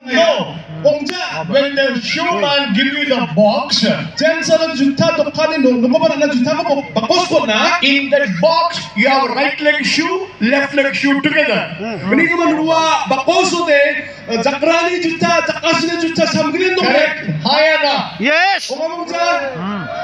No, 공자. When the showman give you the box, 젠서는 주타 독하니 누구만 하나 주타가 뭐 바꿔서 나. in that box you have right leg shoe, left leg shoe together. 그러니까 누가 바꿔서 돼. 자크라니 주타, 자카스네 주타 삼그린 동네. Correct? Hayana. Yes. 공자.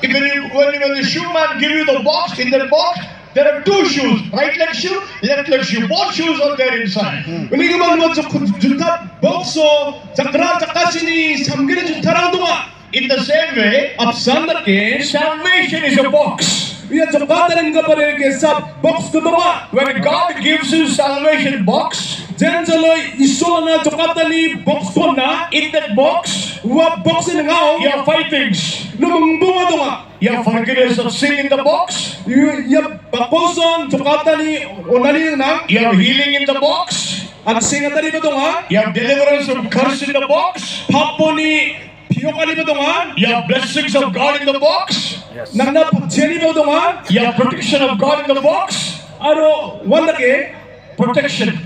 When the showman give you the box, in that box there are two shoes, right leg shoe, left leg shoe. Both shoes are there inside. 그러니까 뭐 주타 복소 자크라 자카스니 삼그린 주타랑 동아. In the same way, 앞산다게 salvation is a box. 이야 저가다는 거 버리게 삽 복스 그동아. When God gives you salvation box, 젠서로 이소나 저가다니 복스 폰나. in that box 와 복스는 가오. you have five things. 누뭉bunga 동아. You have forgiveness of sin in the box. 이야 바꿔선 저가다니 오나니 나. You have healing in the box. 악생아다니 동아. You have deliverance from curse in the box. 파폰이 피요가니 동아. You have blessings of God in the box. 나나 박체니 동아. You have protection of God in the box. 아로 완다게 Protection.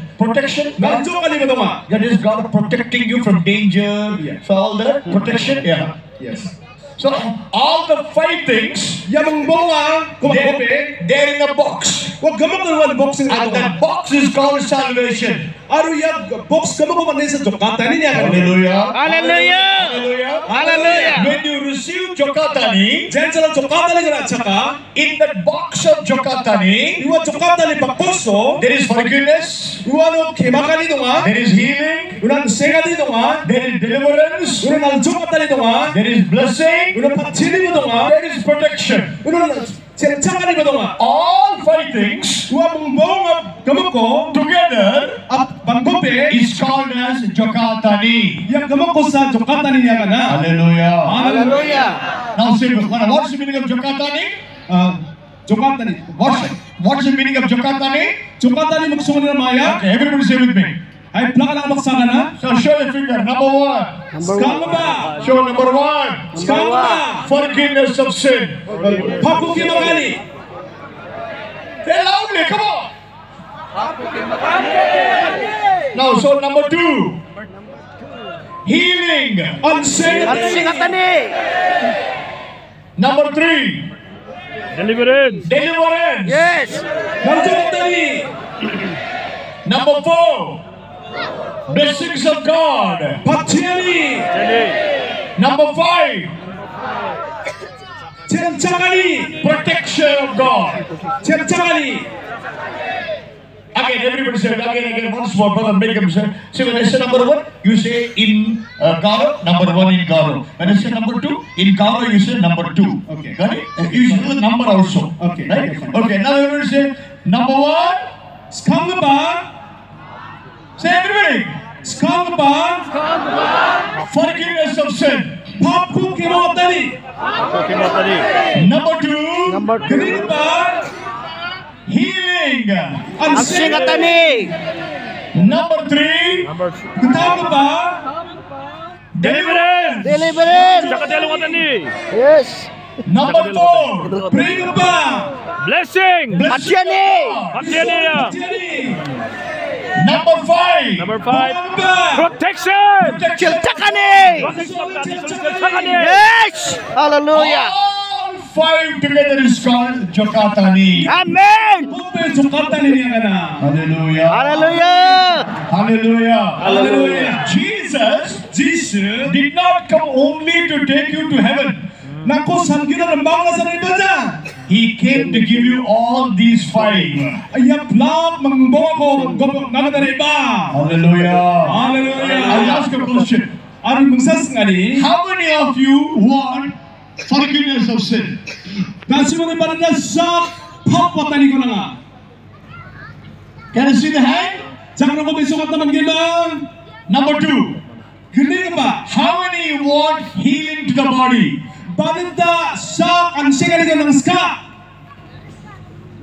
난조가니 동아. That is God protecting you from danger. So all that protection. Yeah. Yes. So all the five things, 야몽봉아 고마고베. they're in a box. 와 가먹는 복싱 And that box is called salvation. 아로 야 복스 가먹고만 내서 저가다니냐. Hallelujah. Hallelujah. Hallelujah. Hallelujah. When you receive Jokatani, 젠처럼 저가다니가 차가. in that box of Jokatani, 이와 저가다니 바꿔서. there is forgiveness, 이와노 개마가니 동아. there is healing, 우리는 세가니 동아. there is deliverance, 우리는 저가다니 동아. there is blessing, 우리는 박체니 동아. there is protection. 우리는 젠차가니 동아. All five things 우와 몽봉아 가먹고. together 앞 방법에. is called as Jokatani. 야 가먹고 사 저가다니냐 가나. Hallelujah. Hallelujah. Now say, what's the meaning of Jokatani? 저가다니. What's the meaning of Jokatani? 저가다니 목소리는 마야. Okay, everybody say with me. ay plaka na magsagana. So show the finger. Number one. Skamba. Show number one. Skamba. Forgiveness of sin. Pakuki magani. Say loudly, come on. Now, so number two. Healing. Ansingatani. Number three. Deliverance. Deliverance. Yes. Namjotani. Number four. Blessings of God. Pakchani. Number five. Chagani. Protection of God. Chagani. Again, everybody say it. Again. Once more, brother, make him say. See, when I say number one, you say in Garo, number one in Garo. When I say number two, in Garo, you say number two. Okay. Got it? You should do the number also. Okay. Right? Okay, now everybody say number one. Skamba. Say everybody. Skamba. Forgiveness of sin. Pakuki magani. Number two. Number two. Gripa. Healing. Ansingatani. Number three. Gitaba. Deliverance. Deliverance. Jakadelungatani. Yes. Number four. Gripa. Blessing. Ansiani. Ansiania. Pakchani. Number five. Number 5. Pamba. Protection. Chilchakani. Protection of God. Chilchakani. Yes. Hallelujah. All five together is called Jokatani. Amen. Pupe jokatani niya kana. Hallelujah. Hallelujah. Hallelujah. Hallelujah. Jesus did not come only to take you to heaven. Nako samgira ng mga sa ibadah. He came to give you all these five. Ayap lang mangbawa ko gobong iba. Hallelujah. Hallelujah. I'll ask a question. Aron magsas ngani. How many of you want forgiveness of sin? Kasi mo para na sa papatani ko na nga. Can I see the hand? Sakra ko bisukat naman gila. Number two. Gili ka ba? How many want healing to the body? Balita sa kansingan ng ska.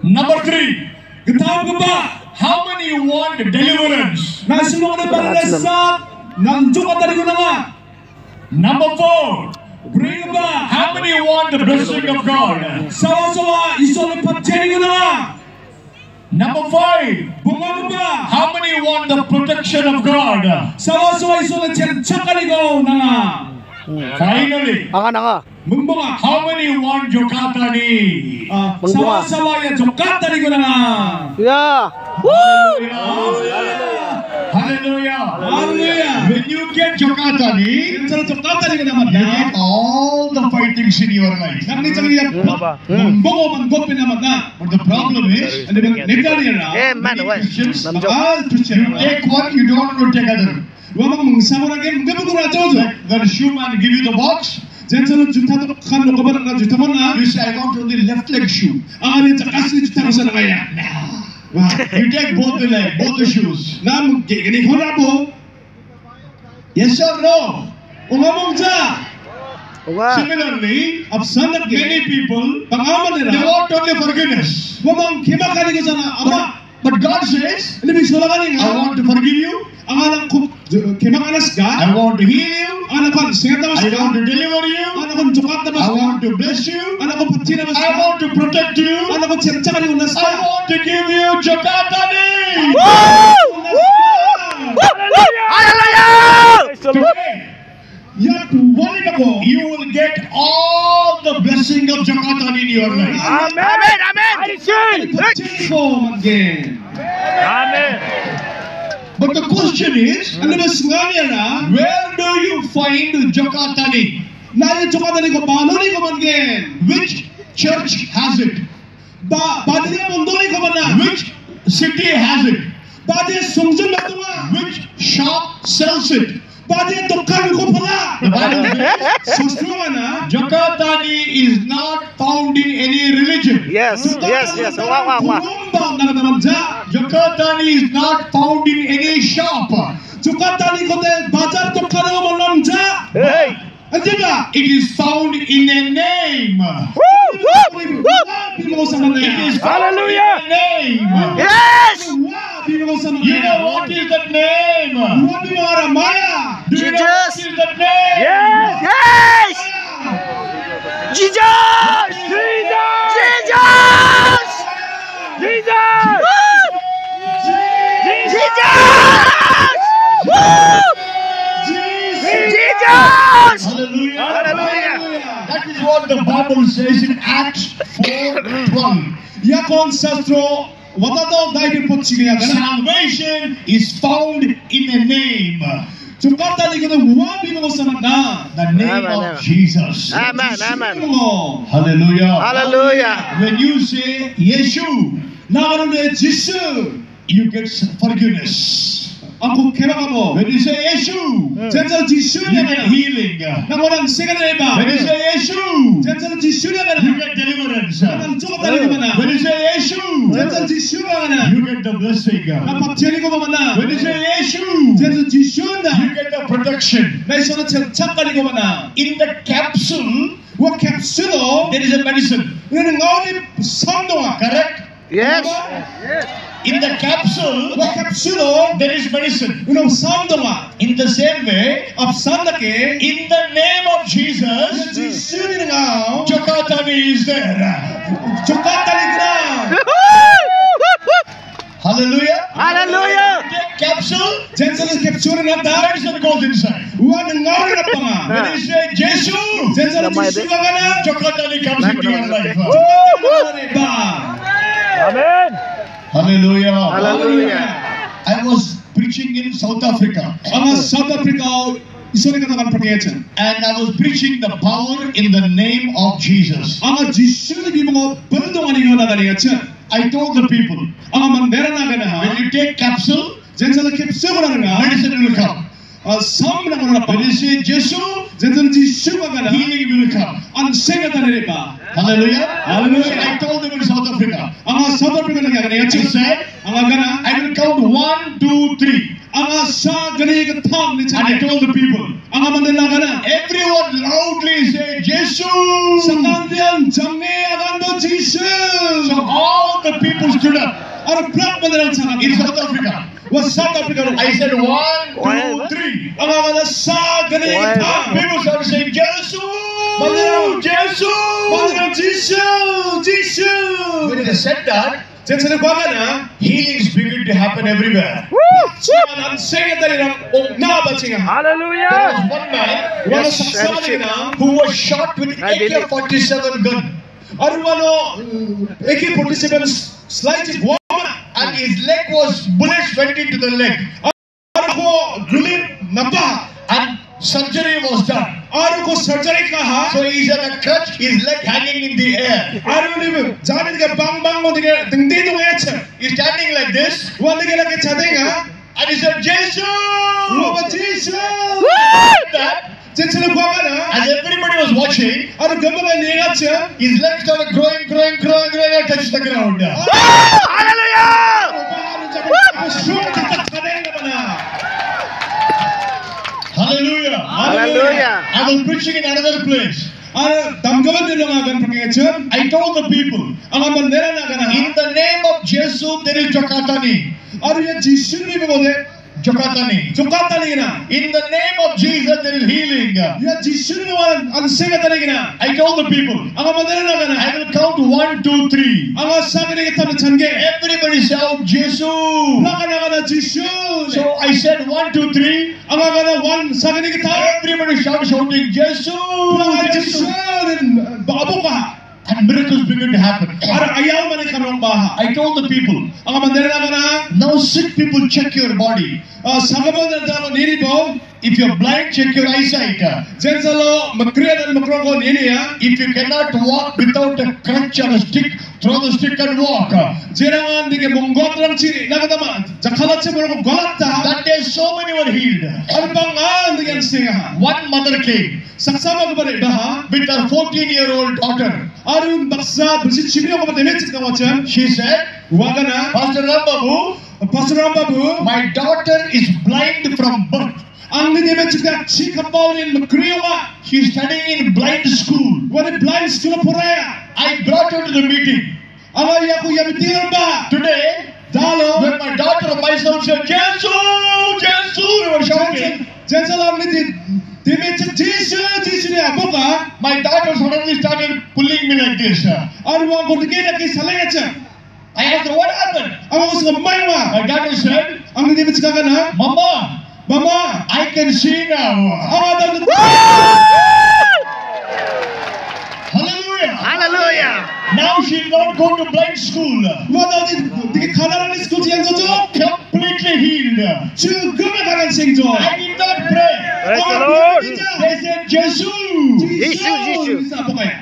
Number three. Gitaw ka ba? How many want deliverance? Nasi mo na para na sa nanjukatani ko na nga. Number four. Bring ka ba? How many want the blessing of God? Sawa-sawa iso ng patjeni ko na nga. Number 5. Bungano ba? How many want the protection of God? Sawa-sawa iso na tsakaligaw na nga. Finally, Nga. Mumbunga. how many want Jokatani? Sawa-sawa ya jokataligo na nga. Yeah. Hallelujah. Hallelujah. When you get Jokatani, Sa jokataligo naman you na. get all the fightings in your life. Nang nitang mumbungo manggopin naman na. But the problem is, Ano ba? Nitali na. Eh, man, what? Christians, Namjo. you take one, you don't want to take other. Wamang mangsawa na game. Mga buko na chozo. When the shoeman give you the box, Jensen juta to kan lo kabar na juta mo na. you say, I want only left leg shoe. Ang alin sa kasi juta ko sa nangaya. You take both the leg, both the shoes. Na mo gini ko na po. Yes or no? Umamong ja. Nga. Similarly, Absan na many gini. people, Pangaman they nila. want only forgiveness. Wamang kimakali ko sana. Ama. But God says, Ano ba sila kani I want to forgive you. Ang alang ko kimakalas ka. I want to heal you. Ang alang ko singat na mas I ka. want to deliver Ang you. alang ko jukat na mas I ka. want to bless you. Ang alang ko pati na mas I ka. want to protect you. Ang alang ko tsakali ko nas ka. I want to give you Jokatani. Hallelujah! Today, Yak wali ako. you will get all the blessing of Jokatani in your life. Amen, amen. I receive. Pati ko again. Amen. But the question is, Ano ba sungani na? where do you find Jokatani? Na yung jukat na ko paano ni ko again? Which church has it? Ba di mo ndoli ko na. Which city has it? Ba di sungsun na tunga. Which shop sells it? Ba di tukan ko pala. The Bible says, Susungan na. Jokatani is not found in any religion. Yes. Wow. Tulumba na naman ja. Jokatani is not found in any shop. Jukatani ko de bazar to karo mo lang ja. Hey. Andi ba? It is found in a name. Bi mo sa It is manaya. found Hallelujah. in a name. Yes. Bi mo sa You know manaya. what is that name? Bi mo ara maya. Do you know what Jesus. is that name? Yes. Yes. Jesus. Jesus. Jesus. Jesus. Woo! Jesus. Hallelujah. Hallelujah. That is what the Bible says in Acts 4:12. Yakon sastro watato dai po chigiya kana. Salvation is found in a name. Jukatani ko de bi mo sa manaya. The name Amen. of Jesus. Amen. Mo. Hallelujah. Hallelujah. When you say Yeshu, 나가는 데 지수. you get forgiveness. Ako kema mo. When you say Yeshu, 진짜 지수냐 you get kana. healing. 나보랑 시간 내봐. When you say Yeshu, 진짜 지수냐 you kana. get deliverance. 나는 쪼가다니 거 When 만나. you say Yeshu, 진짜 지수냐 kana. you get the blessing. 나 밥제리 거 만나. When you say Yeshu, 진짜 지수냐. you get the protection. 나 이소는 잠깐이 거 만나. In the capsule, 와 캡슐로 there is a medicine. 우리는 어디 삼동아. Correct? Yes. In the capsule, 와 캡슐로 there is medicine. 우리는 삼동아. In the same way, 앞산다게 in the name of Jesus, 지수는 가. Jokatani is there. 쪼가다니구나. Hallelujah. Hallelujah. Take capsule, 진짜 캡슐은 한다. medicine goes inside. 우와는 나오는 아빠가. When you say Jesus, 진짜 지수가 가나. Jokatani comes into your life. 봐. Amen. Hallelujah. Hallelujah. I was preaching in South Africa, 아마 사우스 아프리카 이소리가 나간 프로젝트. and I was preaching the power in the name of Jesus. 아마 지수는 비모 벌동안이 일어나가리겠지. I told the people, 아마 내려나가나. when you take capsule, 진짜 캡슐을 하는가. medicine will come. 섬나가는 아빠. When you say Jesus, 진짜 지수가 가나. healing will come. 안 생각하는 봐. Hallelujah. Hallelujah. I told them in South Africa, 아마 사우스 아프리카 I 나가리겠지. said, 아마 가나. I will count 1, 2, 3. 아마 사그리 그 탐. And I told the people, 아마 만나가나. everyone loudly say, Jesus. 상단대한 장례 아간도 지수. So all the people stood up 아마 블랙 만나는 사람. in South Africa. 와 사우스 아프리카로. I said 1, 2, 3. 아마 만나 사그리 그 탐. People started saying, Jesus. Hallelujah. Jesus. 만나 지수. 지수. When they said that, 제철의 과가나 healings begin to happen everywhere. 지만 안 생겼다리랑 옥나바칭아 There Hallelujah. was one man 와노 Yes, saksaman이나 who was shot with I believe. AK-47 gun, 아르와노 AK-47 슬라이드 구아마나 and his leg was bullets went into the leg, 아르고 굴림 나빠 and surgery was done. 아르고 설자리까하 So he's on a crutch, his leg hanging in the air. 아르님 자네가 빵빵 어디게 등대동해쳐 He's standing like this, 원래게 자대가 and he said, Jesus! 로바 지수 That, 제철의 과가나 as everybody was watching, 아르 금방에 내가쳐 his leg started growing, and touched the ground. Hallelujah. 아르 잡고 슈가 자대가나 Hallelujah. Hallelujah. I was preaching in another place. 아르 담가만 내려가간 방에쳐 I told the people, 아마만 내려나가나 in the name of Jesus, there is Jokatani. 아르야 지수님이 뭐데 Jokatani. 족같다니기나 In the name of Jesus, there is healing. 야 지수님이 안 생겼다니기나 I told the people, 아마만 내려나가나 I will count 1, 2, 3. 아마 사그리게 타면 천개 Everybody shout, Jesus. 나가나가나 지수 So I said 1, 2, 3. 아마가나 원 사그리게 타 Everybody shouting, Jesus. 나가 Jesus. 지수는 바보가 And miracles begin to happen. 아르 아야우만에 가면 바 I told the people, 아마만 내려나가나 now sick people check your body. 사가보는 다음은 니리보 If you're blind, check your eyesight. 젠살로 막그래야 막그런거 니리야 If you cannot walk without a crutch or a stick, throw the stick and walk. 제랑한 니게 몽고드랑 치리 나가다마 자카다체 모르고 걸었다 That day, so many were healed. 아르방아 니게 안스가 One mother came saksamak ba rin ba? with her 14-year-old daughter. Arun baksa bersih cibio ko ba demet ka wacha? She said, Waga na. Pastor Rambabu, Pastor Rambabu, my daughter is blind from birth. ang ni demet ka chikapaw ni magkriwa. She's studying in blind school. Wala blind school poraya. I brought her to the meeting. Ama yaku yamitir ba? Today, Dalo. when my daughter and myself said, Jesus, Jesus, we were shouting. Jensa lang ni demet Jesus ni aboka. My daughter suddenly started pulling me like this. Arun ang kondigena kay salaya. I asked her, what happened? Ang gusto ko maywa. My daughter said, Ang ni demet ka na? Mama, Mama. I can see now. Ang daw Hallelujah. Hallelujah. Now she's not going to blind school. Wala di kanaran ni school diyan dojo. Completely healed. 죽음에 관한 생존. I did not pray. Praise the Lord. They said, Jesus. Jesus.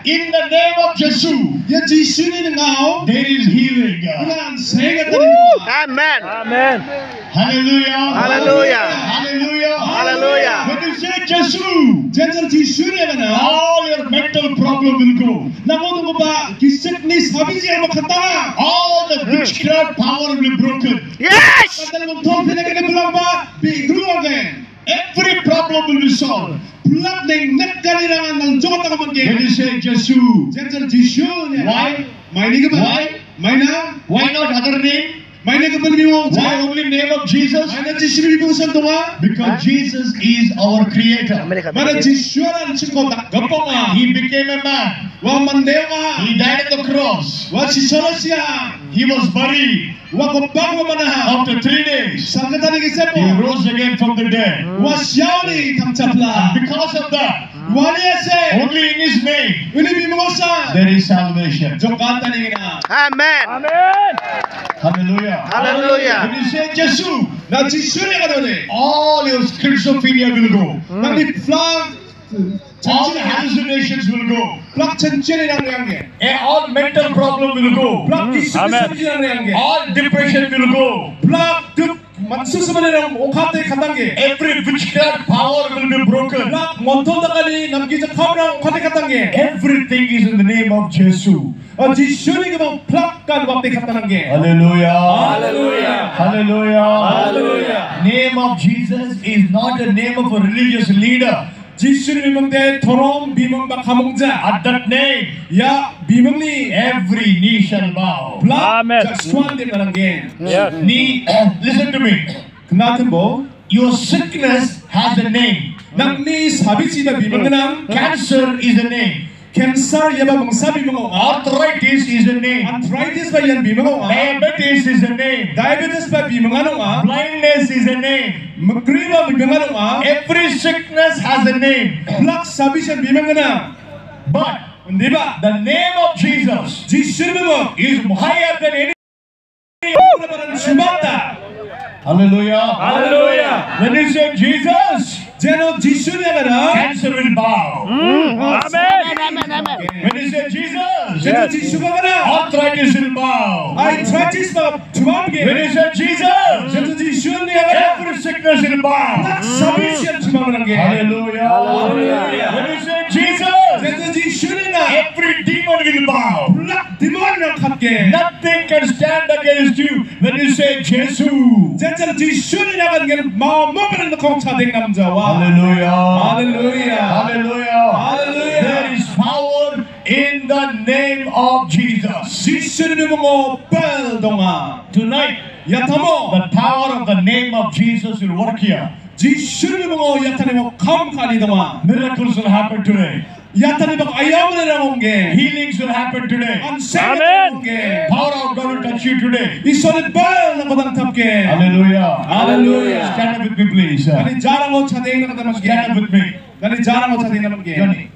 In the name of Jesus, 야 지수는 나오. there is healing. 그냥 생각하는 Amen. Amen. Hallelujah. Hallelujah. Hallelujah. Hallelujah. When you say Jesus, 진짜 지수는 나. all your mental problem will go. 나고도 봐. 기색니 사비지 한번 갔다가. All the witchcraft power will be broken. Yes. 갔다가 돈 피내게 불러봐. 비그루하게. Every problem will be solved. 블락냉 넥가리랑은 난 죽었다고 When 만게. you say Jesus, 진짜 지수는. Why? 마이니가 봐. Why? 마이나. why not other name? 마이니가 불리고. Why only name of Jesus? 마이나 지수를 입고선 동안. Because Jesus is our creator. 마이나 지수라는 친구 딱 겉봉아. He became a man. 와 만대와. He died on the cross. 와 지서러시야. He was buried. 와 겉방어 만나. After 3 days, 상가다니게 he 세포. rose again from the dead. 와 시아오니 탐차플라. Because of that, 와니에세. only in His name, 우리 비모사. there is salvation. 조간다니기나. Amen. Amen. Hallelujah. Hallelujah. When you say Jesus, 나 지수리가 되네. all your schizophrenia will go. 나니 플락. All the hallucinations will go. 플락 천천이라는 양게. And all mental problem will go. 플락 디스크션이라는 양게. All depression will go. 플락 득 만수스만이랑 옥합대 간단게. Every witchcraft power will be broken. 플락 몬톤다가니 남기자 카브랑 옥합대 간단게. Everything is in the name of Jesus. 지수리가 뭐 플락간 옥합대 간단한 게. Hallelujah. Hallelujah. Hallelujah. Hallelujah. Name of Jesus is not a name of a religious leader. 지수리 미명대 토론 비명박 하몽자. At that name, 야 비명리 every knee shall bow. 블락 Amen. 스완데라는 게. Yes. Knee, listen to me. 그나튼 뭐 Your sickness has a name. 낭니 사비치다 비명그남 Cancer is a name. cancer ya ba bang sabi mo nga Arthritis is a name. arthritis ba yan bi mo nga Diabetes is a name. diabetes ba bi mo nga nga Blindness is a name. magriba bi mo nga Every sickness has a name. black sabi siya bi mo nga na But hindi ba the name of Jesus Jesus mo is higher than any. na parang sumata Hallelujah. Hallelujah. When you say Jesus, jeno Jesus niya ka na cancer will bow. Amen. When you say Jesus, jeno Jesus ka na arthritis will bow. arthritis ba When tumabge you say Jesus, jeno Jesus niya ka na every sickness will bow. black sabi siya tumabge Hallelujah. Hallelujah. When you say Jesus, jeno Jesus na every demon will bow. black demon na katge Nothing can stand against you when you say Jesus. 진짜 지슈니 나간 게 마음먹는 거 차된 남자와 Hallelujah. 할렐루야 Hallelujah. Hallelujah. There is power in the name of Jesus. 지슈니 보고 벨동아 Tonight, 야타모 the power of the name of Jesus will work here. 지슈니 보고 야타니 뭐 감카니동아 Miracles will happen today. 야타니 보고 아야오네라고 온게 Healings will happen today. 안세라고 온게 Power of God will touch you today. 이 손에 벨나 고당 탑게 Hallelujah. Hallelujah. Stand up with me, please. 나니 자랑고 차대는 거다 Stand up with me. 나니 자랑고 차대는 게 Johnny.